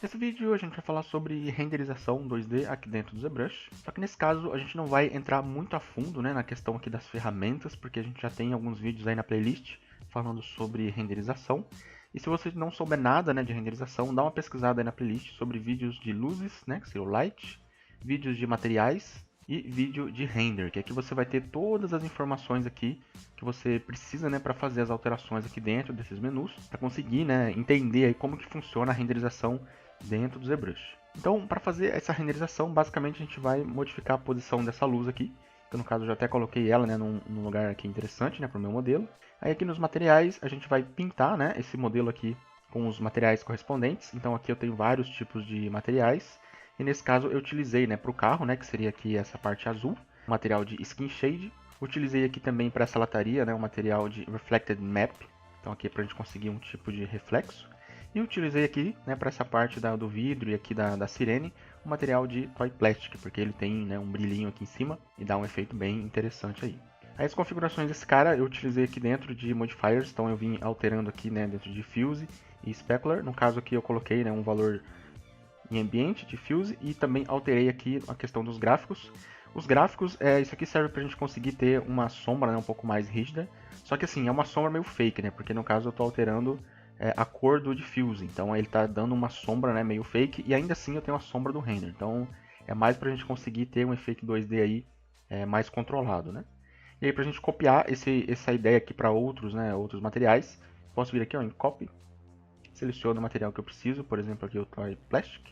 Nesse vídeo a gente vai falar sobre renderização 2D aqui dentro do ZBrush, só que nesse caso a gente não vai entrar muito a fundo, né, na questão aqui das ferramentas, porque a gente já tem alguns vídeos aí na playlist falando sobre renderização. E se você não souber nada, né, de renderização, dá uma pesquisada aí na playlist sobre vídeos de luzes, né, que seria o light, vídeos de materiais e vídeo de render, que aqui você vai ter todas as informações aqui que você precisa, né, para fazer as alterações aqui dentro desses menus, para conseguir, né, entender aí como que funciona a renderização dentro do ZBrush. Então, para fazer essa renderização, basicamente a gente vai modificar a posição dessa luz aqui, que no caso eu já até coloquei ela, né, num lugar aqui interessante, né, para o meu modelo. Aí aqui nos materiais a gente vai pintar, né, esse modelo aqui com os materiais correspondentes. Então aqui eu tenho vários tipos de materiais. E nesse caso eu utilizei, né, para o carro, né, que seria aqui essa parte azul, material de Skin Shade. Utilizei aqui também para essa lataria, né, o material de Reflected Map. Então aqui para a gente conseguir um tipo de reflexo. E utilizei aqui, né, para essa parte do vidro e aqui da sirene, o material de Toy Plastic, porque ele tem, né, um brilhinho aqui em cima e dá um efeito bem interessante aí. Aí as configurações desse cara eu utilizei aqui dentro de Modifiers, então eu vim alterando aqui, né, dentro de Fuse e Specular. No caso aqui eu coloquei, né, um valor em ambiente de Fuse e também alterei aqui a questão dos gráficos. Os gráficos, isso aqui serve para a gente conseguir ter uma sombra, né, um pouco mais rígida, só que assim, é uma sombra meio fake, né, porque no caso eu estou alterando a cor do diffuse, então ele está dando uma sombra, né, meio fake, e ainda assim eu tenho a sombra do render, então é mais para a gente conseguir ter um efeito 2D aí mais controlado, né. E aí para a gente copiar essa ideia aqui para outros, né, outros materiais, posso vir aqui ó, em Copy, seleciono o material que eu preciso, por exemplo aqui o Toy Plastic,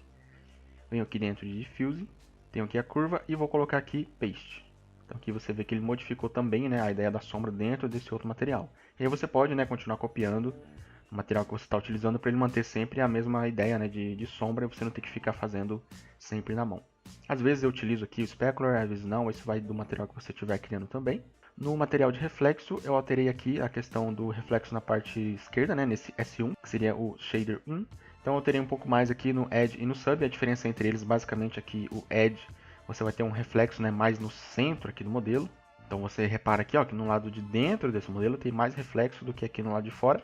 venho aqui dentro de Diffuse, tenho aqui a curva e vou colocar aqui Paste. Então aqui você vê que ele modificou também, né, a ideia da sombra dentro desse outro material. E aí você pode, né, continuar copiando o material que você está utilizando para ele manter sempre a mesma ideia, né, de sombra e você não ter que ficar fazendo sempre na mão. Às vezes eu utilizo aqui o Specular, às vezes não, isso vai do material que você estiver criando também. No material de reflexo, eu alterei aqui a questão do reflexo na parte esquerda, né, nesse S1, que seria o Shader 1. Então eu alterei um pouco mais aqui no Edge e no Sub, a diferença entre eles basicamente aqui o Edge, você vai ter um reflexo, né, mais no centro aqui do modelo. Então você repara aqui ó, que no lado de dentro desse modelo tem mais reflexo do que aqui no lado de fora.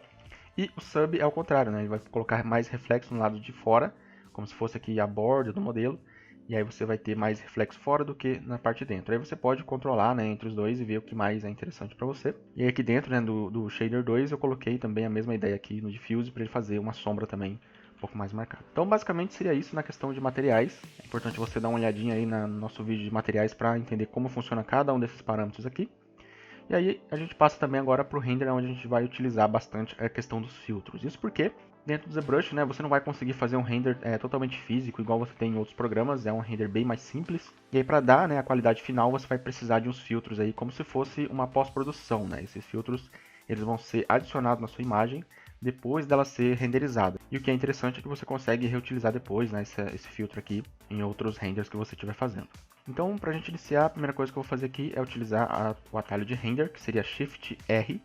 E o Sub é o contrário, né? Ele vai colocar mais reflexo no lado de fora, como se fosse aqui a borda do modelo. E aí você vai ter mais reflexo fora do que na parte de dentro. Aí você pode controlar, né, entre os dois e ver o que mais é interessante para você. E aí aqui dentro, né, do Shader 2 eu coloquei também a mesma ideia aqui no Diffuse para ele fazer uma sombra também um pouco mais marcada. Então basicamente seria isso na questão de materiais. É importante você dar uma olhadinha aí no nosso vídeo de materiais para entender como funciona cada um desses parâmetros aqui. E aí a gente passa também agora para o render, onde a gente vai utilizar bastante a questão dos filtros. Isso porque dentro do ZBrush, né, você não vai conseguir fazer um render totalmente físico, igual você tem em outros programas, é um render bem mais simples. E aí para dar, né, a qualidade final, você vai precisar de uns filtros aí, como se fosse uma pós-produção, né? Esses filtros eles vão ser adicionados na sua imagem depois dela ser renderizada. E o que é interessante é que você consegue reutilizar depois, né, esse filtro aqui em outros renders que você estiver fazendo. Então, para a gente iniciar, a primeira coisa que eu vou fazer aqui é utilizar o atalho de render, que seria Shift R.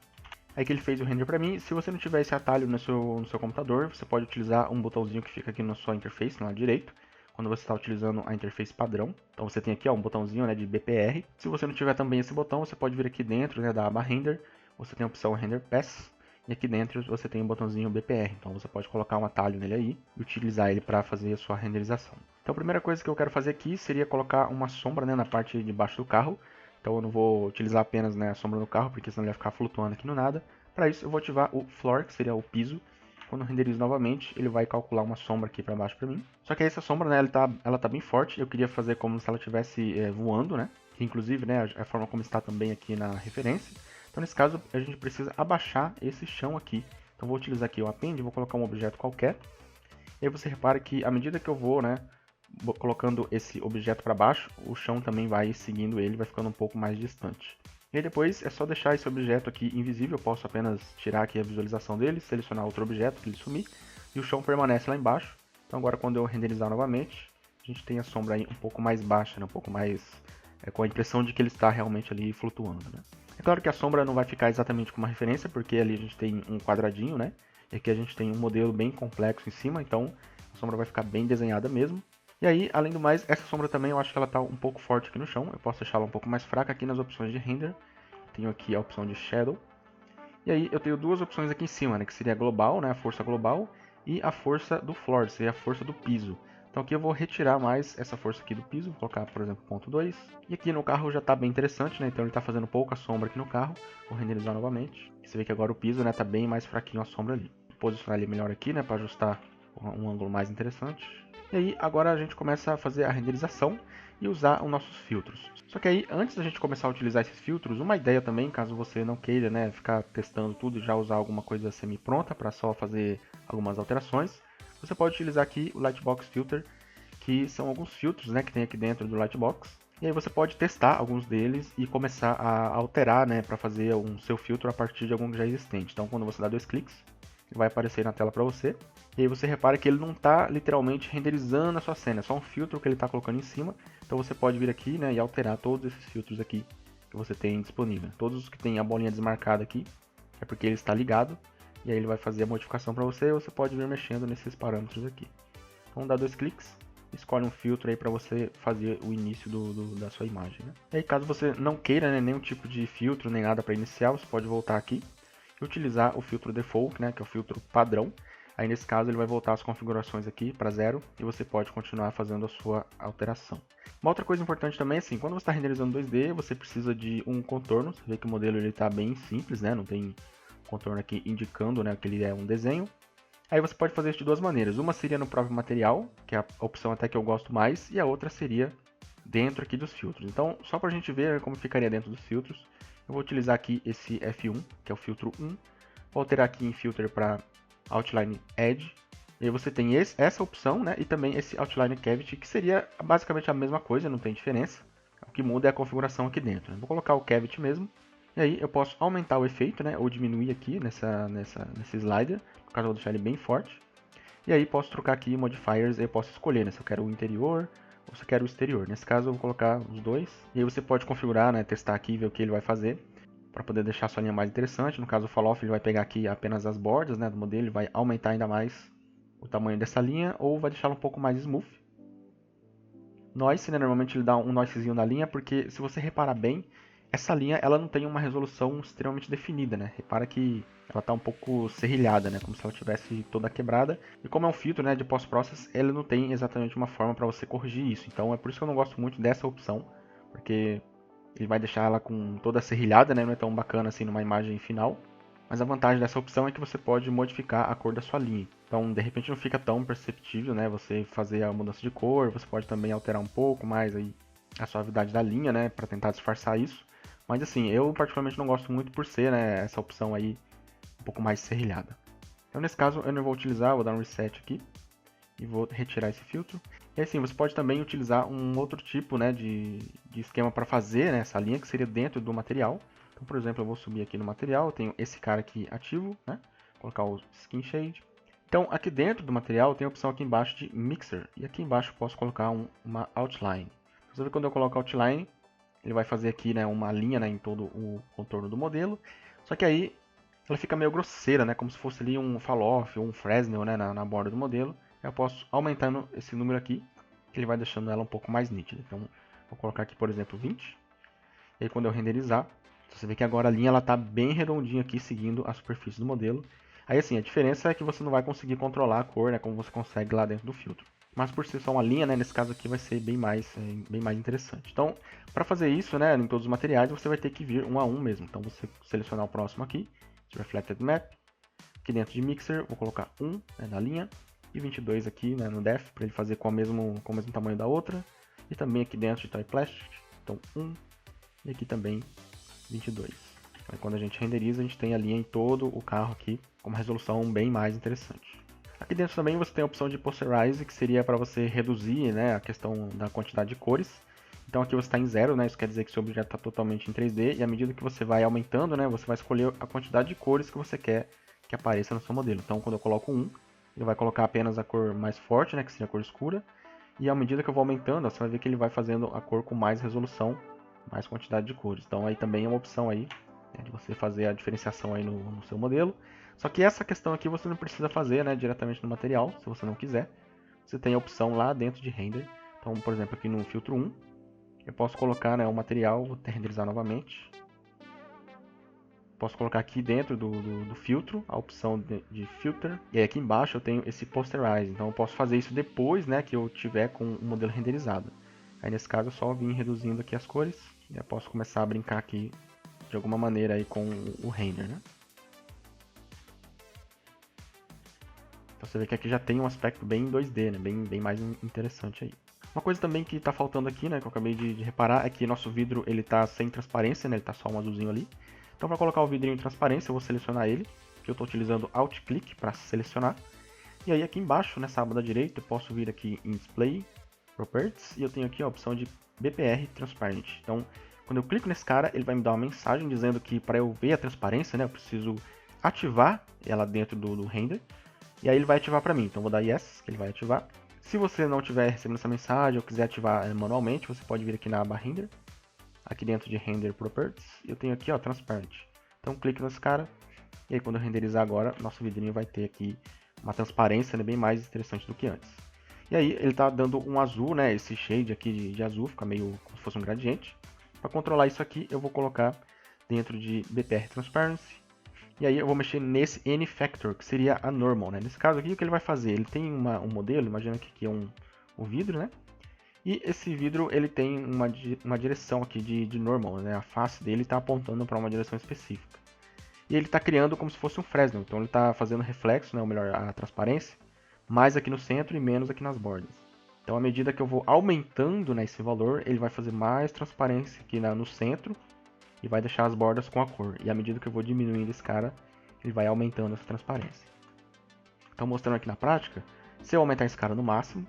Aí que ele fez o render para mim. Se você não tiver esse atalho no seu computador, você pode utilizar um botãozinho que fica aqui na sua interface, no lado direito, quando você está utilizando a interface padrão. Então você tem aqui ó, um botãozinho, né, de BPR. Se você não tiver também esse botão, você pode vir aqui dentro, né, da aba Render, você tem a opção Render Pass, e aqui dentro você tem o botãozinho BPR. Então você pode colocar um atalho nele aí e utilizar ele para fazer a sua renderização. Então a primeira coisa que eu quero fazer aqui seria colocar uma sombra, né, na parte de baixo do carro. Então eu não vou utilizar apenas, né, a sombra no carro, porque senão ele vai ficar flutuando aqui no nada. Para isso eu vou ativar o Floor, que seria o piso. Quando eu renderizo novamente, ele vai calcular uma sombra aqui para baixo para mim. Só que essa sombra, né, ela tá bem forte. Eu queria fazer como se ela estivesse voando, né? Que, inclusive, né, a forma como está também aqui na referência. Então nesse caso a gente precisa abaixar esse chão aqui. Então vou utilizar aqui o Append, vou colocar um objeto qualquer. E aí você repara que à medida que eu vou, né, colocando esse objeto para baixo, o chão também vai seguindo ele, vai ficando um pouco mais distante. E aí depois é só deixar esse objeto aqui invisível, eu posso apenas tirar aqui a visualização dele, selecionar outro objeto para ele sumir, e o chão permanece lá embaixo. Então agora quando eu renderizar novamente, a gente tem a sombra aí um pouco mais baixa, né, um pouco mais com a impressão de que ele está realmente ali flutuando, né. É claro que a sombra não vai ficar exatamente como uma referência, porque ali a gente tem um quadradinho, né, e aqui a gente tem um modelo bem complexo em cima, então a sombra vai ficar bem desenhada mesmo. E aí, além do mais, essa sombra também eu acho que ela está um pouco forte aqui no chão. Eu posso deixá-la um pouco mais fraca aqui nas opções de render. Tenho aqui a opção de Shadow. E aí eu tenho duas opções aqui em cima, né, que seria global, né, a força global, e a força do floor, seria a força do piso. Então aqui eu vou retirar mais essa força aqui do piso, vou colocar, por exemplo, 0.2. E aqui no carro já está bem interessante, né? Então ele está fazendo pouca sombra aqui no carro. Vou renderizar novamente. Você vê que agora o piso, né, tá bem mais fraquinho a sombra ali. Vou posicionar ele melhor aqui, né, para ajustar um ângulo mais interessante. E aí agora a gente começa a fazer a renderização e usar os nossos filtros. Só que aí, antes da gente começar a utilizar esses filtros, uma ideia também, caso você não queira, né, ficar testando tudo e já usar alguma coisa semi-pronta para só fazer algumas alterações, você pode utilizar aqui o Lightbox Filter, que são alguns filtros, né, que tem aqui dentro do Lightbox. E aí você pode testar alguns deles e começar a alterar, né, para fazer um seu filtro a partir de algum já existente. Então, quando você dá 2 cliques, ele vai aparecer na tela para você. E aí você repara que ele não está literalmente renderizando a sua cena, é só um filtro que ele está colocando em cima. Então você pode vir aqui, né, e alterar todos esses filtros aqui que você tem disponível. Todos os que tem a bolinha desmarcada aqui é porque ele está ligado. E aí ele vai fazer a modificação para você e você pode vir mexendo nesses parâmetros aqui. Então dá 2 cliques, escolhe um filtro aí para você fazer o início da sua imagem. Né? E aí caso você não queira, né, nenhum tipo de filtro nem nada para iniciar, você pode voltar aqui e utilizar o filtro default, né, que é o filtro padrão. Aí nesse caso ele vai voltar as configurações aqui para 0 e você pode continuar fazendo a sua alteração. Uma outra coisa importante também é assim, quando você está renderizando 2D, você precisa de um contorno. Você vê que o modelo está bem simples, né, não tem contorno aqui indicando, né, que ele é um desenho. Aí você pode fazer isso de duas maneiras. Uma seria no próprio material, que é a opção até que eu gosto mais, e a outra seria dentro aqui dos filtros. Então, só para a gente ver como ficaria dentro dos filtros, eu vou utilizar aqui esse F1, que é o filtro 1. Vou alterar aqui em Filter para Outline Edge. E aí você tem essa opção, né, e também esse Outline Cavity, que seria basicamente a mesma coisa, não tem diferença. O que muda é a configuração aqui dentro. Eu vou colocar o Cavity mesmo. E aí eu posso aumentar o efeito, né, ou diminuir aqui nesse slider. No caso eu vou deixar ele bem forte. E aí posso trocar aqui modifiers, eu posso escolher, né, se eu quero o interior ou se eu quero o exterior. Nesse caso eu vou colocar os dois. E aí você pode configurar, né, testar aqui e ver o que ele vai fazer para poder deixar a sua linha mais interessante. No caso o fall off ele vai pegar aqui apenas as bordas, né, do modelo, ele vai aumentar ainda mais o tamanho dessa linha ou vai deixá-la um pouco mais smooth. Noise, né, normalmente ele dá um noisezinho na linha, porque se você reparar bem, essa linha ela não tem uma resolução extremamente definida, né? Repara que ela está um pouco serrilhada, né? Como se ela tivesse toda quebrada. E como é um filtro, né, de post-process, ele não tem exatamente uma forma para você corrigir isso. Então é por isso que eu não gosto muito dessa opção, porque ele vai deixar ela com toda serrilhada, né? Não é tão bacana assim numa imagem final. Mas a vantagem dessa opção é que você pode modificar a cor da sua linha. Então, de repente não fica tão perceptível, né? Você fazer a mudança de cor, você pode também alterar um pouco mais aí a suavidade da linha, né? Para tentar disfarçar isso. Mas assim, eu particularmente não gosto muito por ser, né, essa opção aí um pouco mais serrilhada. Então nesse caso eu não vou utilizar, vou dar um reset aqui e vou retirar esse filtro. E assim, você pode também utilizar um outro tipo, né, de esquema para fazer, né, essa linha que seria dentro do material. Então, por exemplo, eu vou subir aqui no material, eu tenho esse cara aqui ativo, né, colocar o Skin Shade. Então aqui dentro do material tem a opção aqui embaixo de Mixer e aqui embaixo eu posso colocar uma Outline. Você vê que quando eu coloco Outline, ele vai fazer aqui, né, uma linha, né, em todo o contorno do modelo. Só que aí ela fica meio grosseira, né, como se fosse ali um fall-off ou um Fresnel, né, na borda do modelo. Eu posso aumentando esse número aqui, que ele vai deixando ela um pouco mais nítida. Então, vou colocar aqui, por exemplo, 20. E aí quando eu renderizar, você vê que agora a linha está bem redondinha aqui, seguindo a superfície do modelo. Aí assim, a diferença é que você não vai conseguir controlar a cor, né, como você consegue lá dentro do filtro. Mas por ser só uma linha, né, nesse caso aqui vai ser bem mais interessante. Então, para fazer isso, né, em todos os materiais, você vai ter que vir um a um mesmo. Então, você selecionar o próximo aqui, Reflected Map. Aqui dentro de Mixer, vou colocar 1, né, na linha, e 22 aqui, né, no Depth, para ele fazer com o mesmo tamanho da outra. E também aqui dentro de Type Plastic, então 1, e aqui também 22. Aí quando a gente renderiza, a gente tem a linha em todo o carro aqui, com uma resolução bem mais interessante. Aqui dentro também você tem a opção de Posterize, que seria para você reduzir, né, a questão da quantidade de cores. Então aqui você está em 0, né, isso quer dizer que seu objeto está totalmente em 3D, e à medida que você vai aumentando, né, você vai escolher a quantidade de cores que você quer que apareça no seu modelo. Então quando eu coloco 1, ele vai colocar apenas a cor mais forte, né, que seria a cor escura, e à medida que eu vou aumentando, você vai ver que ele vai fazendo a cor com mais resolução, mais quantidade de cores. Então aí também é uma opção aí, né, de você fazer a diferenciação aí no seu modelo. Só que essa questão aqui você não precisa fazer, né, diretamente no material, se você não quiser. Você tem a opção lá dentro de render. Então, por exemplo, aqui no filtro 1, eu posso colocar, né, o material, vou renderizar novamente. Posso colocar aqui dentro do filtro, a opção de filter. E aí aqui embaixo eu tenho esse posterize. Então eu posso fazer isso depois, né, que eu tiver com o modelo renderizado. Aí nesse caso eu só vim reduzindo aqui as cores. E eu posso começar a brincar aqui de alguma maneira aí com o render, né? Então você vê que aqui já tem um aspecto bem 2D, né? Bem mais interessante aí. Uma coisa também que está faltando aqui, né, que eu acabei de reparar, é que nosso vidro ele está sem transparência, né, ele está só um azulzinho ali. Então para colocar o vidrinho em transparência, eu vou selecionar ele, que eu estou utilizando Alt-Click para selecionar. E aí aqui embaixo, nessa aba da direita, eu posso vir aqui em Display, Properties, e eu tenho aqui a opção de BPR Transparent. Então, quando eu clico nesse cara, ele vai me dar uma mensagem dizendo que para eu ver a transparência, né, eu preciso ativar ela dentro do render. E aí ele vai ativar para mim. Então vou dar Yes, que ele vai ativar. Se você não estiver recebendo essa mensagem ou quiser ativar manualmente, você pode vir aqui na aba Render, aqui dentro de Render Properties, eu tenho aqui ó, Transparent. Então clique nesse cara, e aí quando eu renderizar agora, nosso vidrinho vai ter aqui uma transparência, né, bem mais interessante do que antes. E aí ele está dando um azul, né, esse shade aqui de azul, fica meio como se fosse um gradiente. Para controlar isso aqui, eu vou colocar dentro de BPR Transparency. E aí eu vou mexer nesse N-Factor, que seria a normal, né? Nesse caso aqui, o que ele vai fazer? Ele tem um modelo, imagina que aqui é um vidro, né? E esse vidro, ele tem uma direção aqui de normal, né? A face dele está apontando para uma direção específica. E ele está criando como se fosse um Fresnel, então ele está fazendo reflexo, né? Ou melhor, a transparência, mais aqui no centro e menos aqui nas bordas. Então, à medida que eu vou aumentando, né, esse valor, ele vai fazer mais transparência aqui no centro e vai deixar as bordas com a cor. E à medida que eu vou diminuindo esse cara, ele vai aumentando essa transparência. Então mostrando aqui na prática, se eu aumentar esse cara no máximo,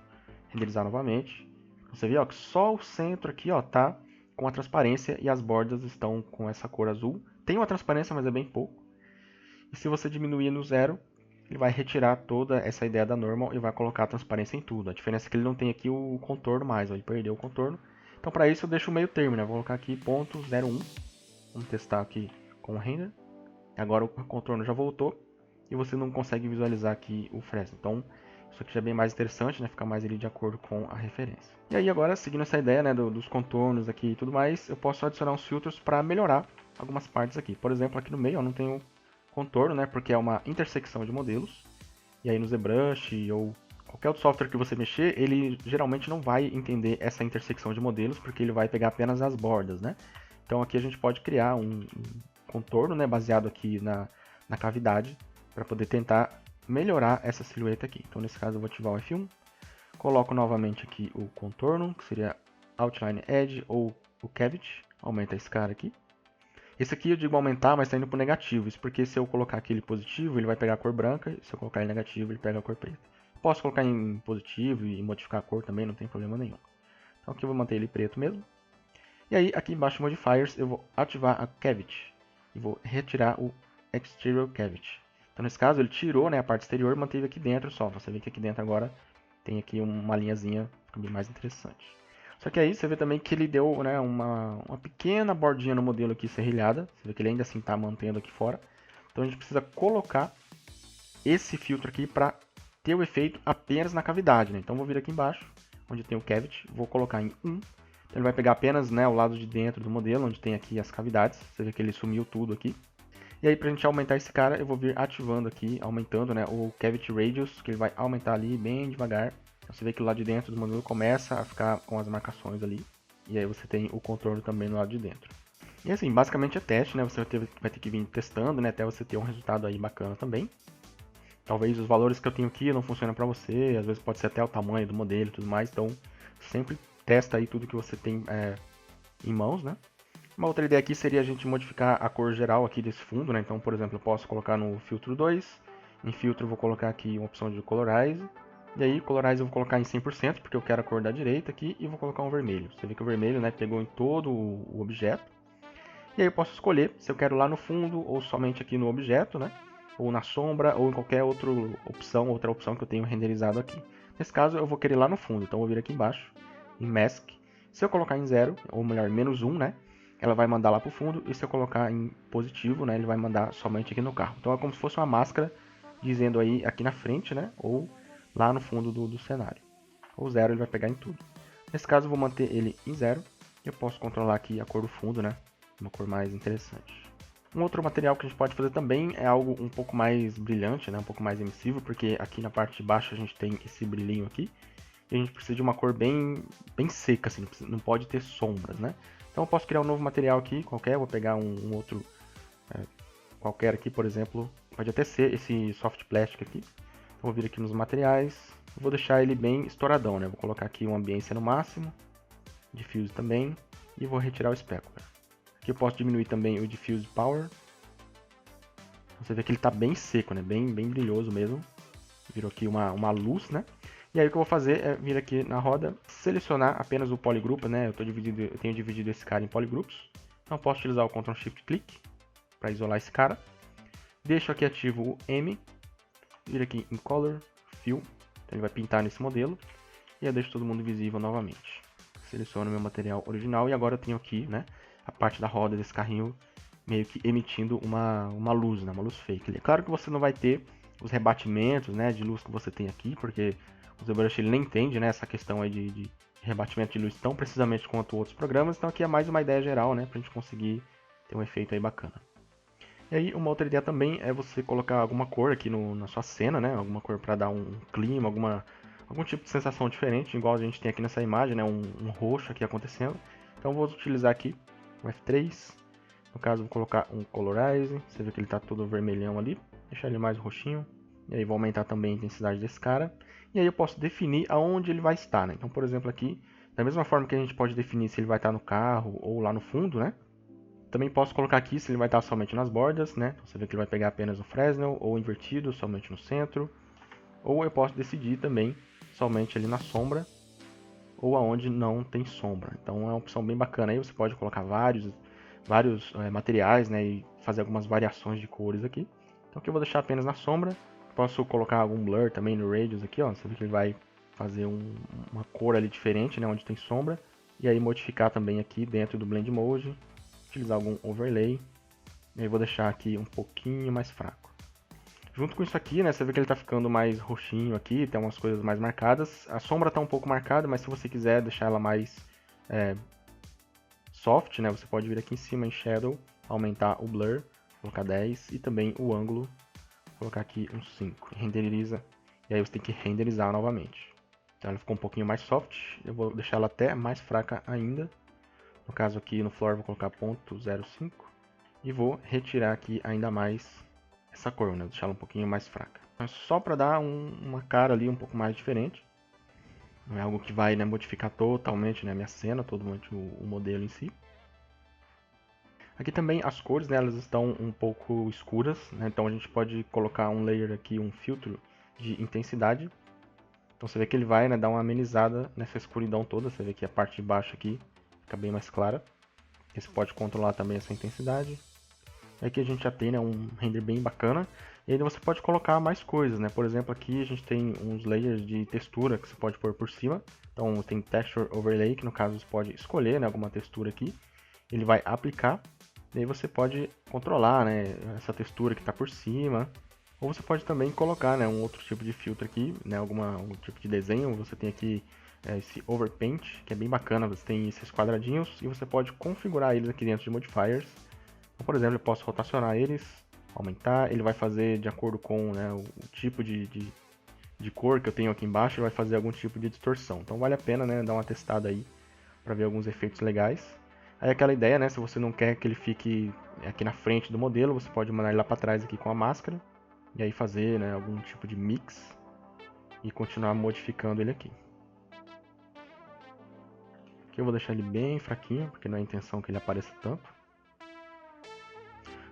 renderizar novamente, você vê ó, que só o centro aqui ó, tá com a transparência e as bordas estão com essa cor azul. Tem uma transparência, mas é bem pouco. E se você diminuir no zero, ele vai retirar toda essa ideia da normal e vai colocar a transparência em tudo. A diferença é que ele não tem aqui o contorno mais, ó, ele perdeu o contorno. Então para isso eu deixo o meio termo, né? Vou colocar aqui .01. Vamos testar aqui com o render. Agora o contorno já voltou e você não consegue visualizar aqui o Fresnel. Então isso aqui já é bem mais interessante, né? Fica mais ali de acordo com a referência. E aí agora, seguindo essa ideia, né, dos contornos aqui e tudo mais, eu posso adicionar uns filtros para melhorar algumas partes aqui. Por exemplo, aqui no meio eu não tenho contorno, né? Porque é uma intersecção de modelos. E aí no ZBrush ou qualquer outro software que você mexer, ele geralmente não vai entender essa intersecção de modelos, porque ele vai pegar apenas as bordas, né? Então aqui a gente pode criar um contorno, né, baseado aqui na cavidade, para poder tentar melhorar essa silhueta aqui. Então nesse caso eu vou ativar o F1, coloco novamente aqui o contorno, que seria Outline Edge ou o Cavity, aumenta esse cara aqui. Esse aqui eu digo aumentar, mas está indo para o negativo, isso porque se eu colocar aqui ele positivo, ele vai pegar a cor branca, e se eu colocar ele negativo, ele pega a cor preta. Posso colocar em positivo e modificar a cor também, não tem problema nenhum. Então aqui eu vou manter ele preto mesmo. E aí, aqui embaixo, Modifiers, eu vou ativar a Cavity e vou retirar o Exterior Cavity. Então, nesse caso, ele tirou, né, a parte exterior e manteve aqui dentro só. Você vê que aqui dentro agora tem aqui uma linhazinha, fica bem mais interessante. Só que aí você vê também que ele deu, né, uma pequena bordinha no modelo aqui serrilhada. Você vê que ele ainda assim está mantendo aqui fora. Então a gente precisa colocar esse filtro aqui para ter o efeito apenas na cavidade, né? Então vou vir aqui embaixo, onde tem o Cavity, vou colocar em 1. Ele vai pegar apenas, né, o lado de dentro do modelo, onde tem aqui as cavidades. Você vê que ele sumiu tudo aqui. E aí, para a gente aumentar esse cara, eu vou vir ativando aqui, aumentando, né, o Cavity Radius, que ele vai aumentar ali bem devagar. Você vê que o lado de dentro do modelo começa a ficar com as marcações ali. E aí você tem o contorno também no lado de dentro. E assim, basicamente é teste, né? Você vai ter que vir testando, né, até você ter um resultado aí bacana também. Talvez os valores que eu tenho aqui não funcionem para você, às vezes pode ser até o tamanho do modelo e tudo mais, então sempre testa aí tudo que você tem em mãos, né? Uma outra ideia aqui seria a gente modificar a cor geral aqui desse fundo, né? Então, por exemplo, eu posso colocar no filtro 2, em filtro eu vou colocar aqui uma opção de colorize, e aí colorize eu vou colocar em 100%, porque eu quero a cor da direita aqui, e vou colocar um vermelho. Você vê que o vermelho, né, pegou em todo o objeto. E aí eu posso escolher se eu quero lá no fundo ou somente aqui no objeto, né? Ou na sombra ou em qualquer outra opção que eu tenho renderizado aqui. Nesse caso eu vou querer lá no fundo, então eu vou vir aqui embaixo em Mask. Se eu colocar em 0, ou melhor, -1, né? Ela vai mandar lá para o fundo, e se eu colocar em positivo, né? Ele vai mandar somente aqui no carro. Então é como se fosse uma máscara dizendo aí aqui na frente, né? Ou lá no fundo do cenário. Ou 0 ele vai pegar em tudo. Nesse caso eu vou manter ele em 0. Eu posso controlar aqui a cor do fundo, né? Uma cor mais interessante. Um outro material que a gente pode fazer também é algo um pouco mais brilhante, né? Um pouco mais emissivo, porque aqui na parte de baixo a gente tem esse brilhinho aqui. E a gente precisa de uma cor bem seca, assim, não pode ter sombras, né? Então eu posso criar um novo material aqui, qualquer, vou pegar um outro qualquer aqui, por exemplo, pode até ser esse soft plastic aqui. Então, vou vir aqui nos materiais, vou deixar ele bem estouradão, né? Vou colocar aqui uma ambiência no máximo, diffuse também, e vou retirar o specular. Aqui eu posso diminuir também o diffuse power. Você vê que ele está bem seco, né? Bem brilhoso mesmo. Virou aqui uma luz, né? E aí o que eu vou fazer é vir aqui na roda, selecionar apenas o polygroup, né? Eu tenho dividido esse cara em polygrupos. Então eu posso utilizar o Ctrl Shift Click para isolar esse cara. Deixo aqui ativo o M, vir aqui em Color, Fill, então ele vai pintar nesse modelo. E eu deixo todo mundo visível novamente. Seleciono meu material original e agora eu tenho aqui, né, a parte da roda desse carrinho meio que emitindo uma luz, né, uma luz fake. É claro que você não vai ter os rebatimentos, né, de luz que você tem aqui, porque o ZBrush ele nem entende, né, essa questão aí de rebatimento de luz tão precisamente quanto outros programas. Então aqui é mais uma ideia geral, né, pra gente conseguir ter um efeito aí bacana. E aí uma outra ideia também é você colocar alguma cor aqui na sua cena, né, alguma cor para dar um clima, algum tipo de sensação diferente, igual a gente tem aqui nessa imagem, né, um roxo aqui acontecendo. Então vou utilizar aqui o F3, no caso vou colocar um Colorize, você vê que ele está todo vermelhão ali, deixar ele mais roxinho, e aí vou aumentar também a intensidade desse cara, e aí eu posso definir aonde ele vai estar, né? Então por exemplo aqui, da mesma forma que a gente pode definir se ele vai estar no carro ou lá no fundo, né? Também posso colocar aqui se ele vai estar somente nas bordas, né? Então, você vê que ele vai pegar apenas o Fresnel, ou invertido, somente no centro. Ou eu posso decidir também somente ali na sombra, ou aonde não tem sombra. Então é uma opção bem bacana. Aí você pode colocar vários materiais, né? E fazer algumas variações de cores aqui. Então aqui eu vou deixar apenas na sombra. Posso colocar algum blur também no Radius aqui, ó. Você vê que ele vai fazer uma cor ali diferente, né? Onde tem sombra. E aí modificar também aqui dentro do Blend Mode. Utilizar algum overlay, e aí vou deixar aqui um pouquinho mais fraco. Junto com isso aqui, né, você vê que ele está ficando mais roxinho aqui, tem umas coisas mais marcadas. A sombra está um pouco marcada, mas se você quiser deixar ela mais soft, né, você pode vir aqui em cima em Shadow, aumentar o Blur, colocar 10, e também o ângulo, colocar aqui uns 5. Renderiza, e aí você tem que renderizar novamente. Então ela ficou um pouquinho mais soft, eu vou deixar ela até mais fraca ainda. No caso aqui no Floor vou colocar 0.05 e vou retirar aqui ainda mais essa cor, né? Deixá-la um pouquinho mais fraca. Mas só para dar uma cara ali um pouco mais diferente. Não é algo que vai, né, modificar totalmente, né, a minha cena, totalmente o modelo em si. Aqui também as cores, né, elas estão um pouco escuras, né? Então a gente pode colocar um layer aqui, um filtro de intensidade. Então você vê que ele vai, né, dar uma amenizada nessa escuridão toda. Você vê que a parte de baixo aqui fica bem mais clara. E você pode controlar também essa intensidade. Aqui a gente já tem, né, um render bem bacana. E aí você pode colocar mais coisas, né? Por exemplo, aqui a gente tem uns layers de textura que você pode pôr por cima. Então tem Texture Overlay, que no caso você pode escolher, né, alguma textura aqui. Ele vai aplicar. E aí você pode controlar, né, essa textura que está por cima. Ou você pode também colocar, né, um outro tipo de filtro aqui, né, algum tipo de desenho. Você tem aqui esse Overpaint, que é bem bacana. Você tem esses quadradinhos e você pode configurar eles aqui dentro de Modifiers. Então, por exemplo, eu posso rotacionar eles, aumentar. Ele vai fazer de acordo com, né, o tipo de cor que eu tenho aqui embaixo, ele vai fazer algum tipo de distorção. Então vale a pena, né, dar uma testada aí para ver alguns efeitos legais. Aí aquela ideia, né, se você não quer que ele fique aqui na frente do modelo, você pode mandar ele lá para trás aqui com a máscara. E aí fazer, né, algum tipo de mix e continuar modificando ele aqui. Aqui eu vou deixar ele bem fraquinho, porque não é a intenção que ele apareça tanto.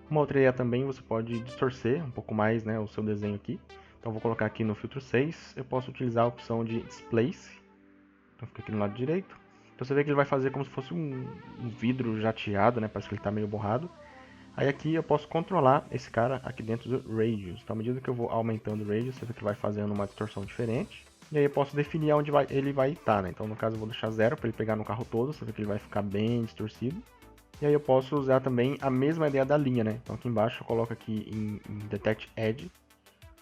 Uma outra ideia também, você pode distorcer um pouco mais, né, o seu desenho aqui. Então vou colocar aqui no filtro 6, eu posso utilizar a opção de Displace. Então fica aqui no lado direito. Então você vê que ele vai fazer como se fosse um vidro jateado, né, parece que ele está meio borrado. Aí aqui eu posso controlar esse cara aqui dentro do Radius. Então à medida que eu vou aumentando o Radius, você vê que vai fazendo uma distorção diferente. E aí eu posso definir onde ele vai estar, né? Então no caso eu vou deixar 0 para ele pegar no carro todo, você vê que ele vai ficar bem distorcido. E aí eu posso usar também a mesma ideia da linha, né? Então aqui embaixo eu coloco aqui em Detect Edge,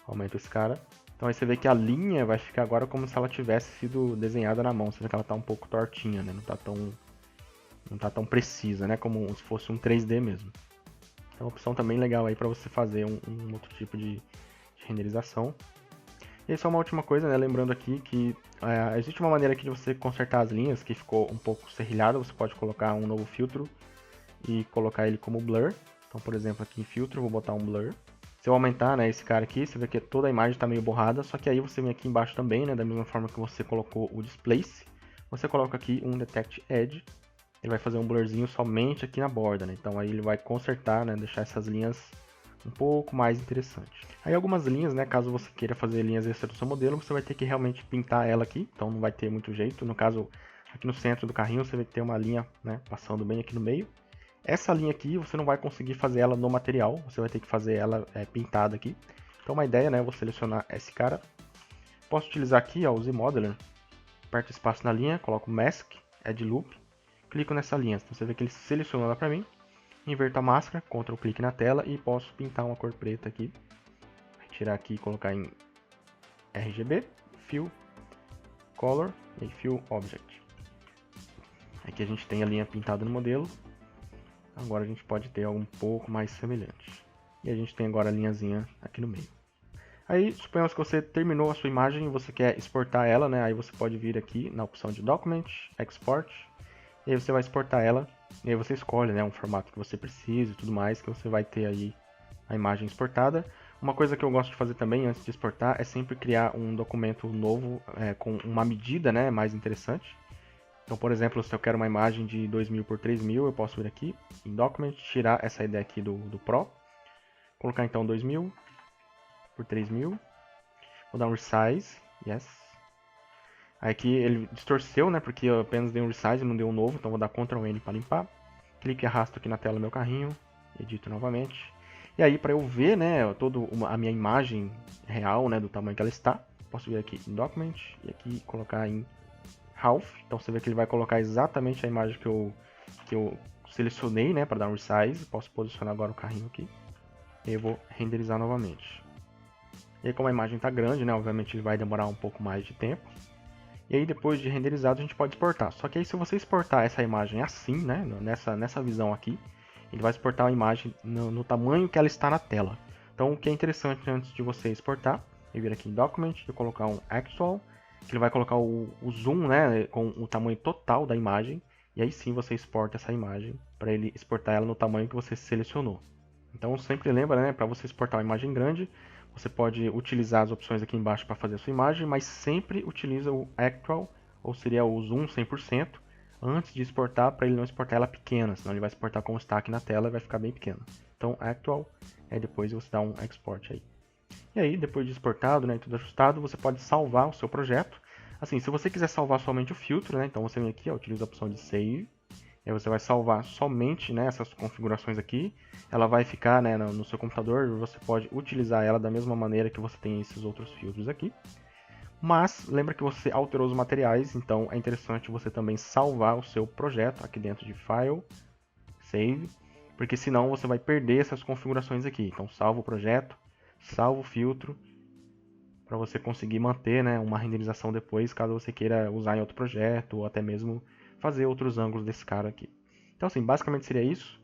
aumento esse cara. Então aí você vê que a linha vai ficar agora como se ela tivesse sido desenhada na mão. Você vê que ela está um pouco tortinha, né? Não tá tão precisa, né? Como se fosse um 3D mesmo. É uma opção também legal aí para você fazer um outro tipo de renderização. E só uma última coisa, né? Lembrando aqui que existe uma maneira aqui de você consertar as linhas que ficou um pouco serrilhada. Você pode colocar um novo filtro e colocar ele como blur. Então, por exemplo, aqui em filtro, eu vou botar um blur. Se eu aumentar, né, esse cara aqui, você vê que toda a imagem está meio borrada, só que aí você vem aqui embaixo também, né, da mesma forma que você colocou o Displace, você coloca aqui um Detect Edge, ele vai fazer um blurzinho somente aqui na borda, né, então aí ele vai consertar, né, deixar essas linhas um pouco mais interessantes. Aí algumas linhas, né, caso você queira fazer linhas extra do seu modelo, você vai ter que realmente pintar ela aqui, então não vai ter muito jeito, no caso, aqui no centro do carrinho você vai ter uma linha, né, passando bem aqui no meio. Essa linha aqui você não vai conseguir fazer ela no material, você vai ter que fazer ela pintada aqui. Então uma ideia, né, eu vou selecionar esse cara. Posso utilizar aqui ó, o Z-Modeler, aperto espaço na linha, coloco Mask, Add Loop, clico nessa linha. Então você vê que ele selecionou ela para mim. Inverto a máscara, Ctrl clique na tela e posso pintar uma cor preta aqui. Tirar aqui e colocar em RGB, Fill, Color e Fill Object. Aqui a gente tem a linha pintada no modelo. Agora a gente pode ter algo um pouco mais semelhante. E a gente tem agora a linhazinha aqui no meio. Aí, suponhamos que você terminou a sua imagem e você quer exportar ela, né? Aí você pode vir aqui na opção de Document, Export, e aí você vai exportar ela, e aí você escolhe, né, um formato que você precisa e tudo mais, que você vai ter aí a imagem exportada. Uma coisa que eu gosto de fazer também antes de exportar é sempre criar um documento novo com uma medida, né, mais interessante. Então, por exemplo, se eu quero uma imagem de 2000 por 3000, eu posso vir aqui em Document, tirar essa ideia aqui do Pro, colocar então 2000 por 3000, vou dar um Resize, yes. Aí aqui ele distorceu, né, porque eu apenas dei um Resize e não deu um novo, então vou dar Ctrl N para limpar. Clique e arrasto aqui na tela do meu carrinho, edito novamente. E aí, para eu ver, né, toda a minha imagem real, né, do tamanho que ela está, posso vir aqui em Document e aqui colocar em Half. Então você vê que ele vai colocar exatamente a imagem que eu selecionei, né, para dar um resize. Posso posicionar agora o carrinho aqui. E eu vou renderizar novamente. E aí, como a imagem está grande, né, obviamente ele vai demorar um pouco mais de tempo. E aí depois de renderizado a gente pode exportar. Só que aí se você exportar essa imagem assim, né, nessa visão aqui, ele vai exportar a imagem no tamanho que ela está na tela. Então o que é interessante antes de você exportar, é vir aqui em Document e colocar um Actual, que ele vai colocar o zoom, né, com o tamanho total da imagem, e aí sim você exporta essa imagem para ele exportar ela no tamanho que você selecionou. Então sempre lembra, né, para você exportar uma imagem grande, você pode utilizar as opções aqui embaixo para fazer a sua imagem, mas sempre utiliza o Actual, ou seria o Zoom 100%, antes de exportar, para ele não exportar ela pequena, senão ele vai exportar como está aqui na tela e vai ficar bem pequeno. Então Actual, depois você dá um Export aí. E aí, depois de exportado, né, tudo ajustado, você pode salvar o seu projeto. Assim, se você quiser salvar somente o filtro, né, então você vem aqui, ó, utiliza a opção de Save, e aí você vai salvar somente, né, essas configurações aqui. Ela vai ficar, né, no seu computador, você pode utilizar ela da mesma maneira que você tem esses outros filtros aqui. Mas lembra que você alterou os materiais, então é interessante você também salvar o seu projeto aqui dentro de File, Save, porque senão você vai perder essas configurações aqui. Então salva o projeto, salva o filtro, para você conseguir manter, né, uma renderização depois, caso você queira usar em outro projeto, ou até mesmo fazer outros ângulos desse cara aqui. Então assim, basicamente seria isso.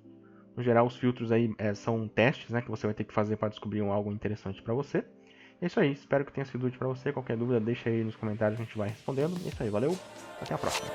No geral, os filtros aí são testes, né, que você vai ter que fazer para descobrir algo interessante para você. É isso aí, espero que tenha sido útil para você. Qualquer dúvida, deixa aí nos comentários, a gente vai respondendo. É isso aí, valeu, até a próxima.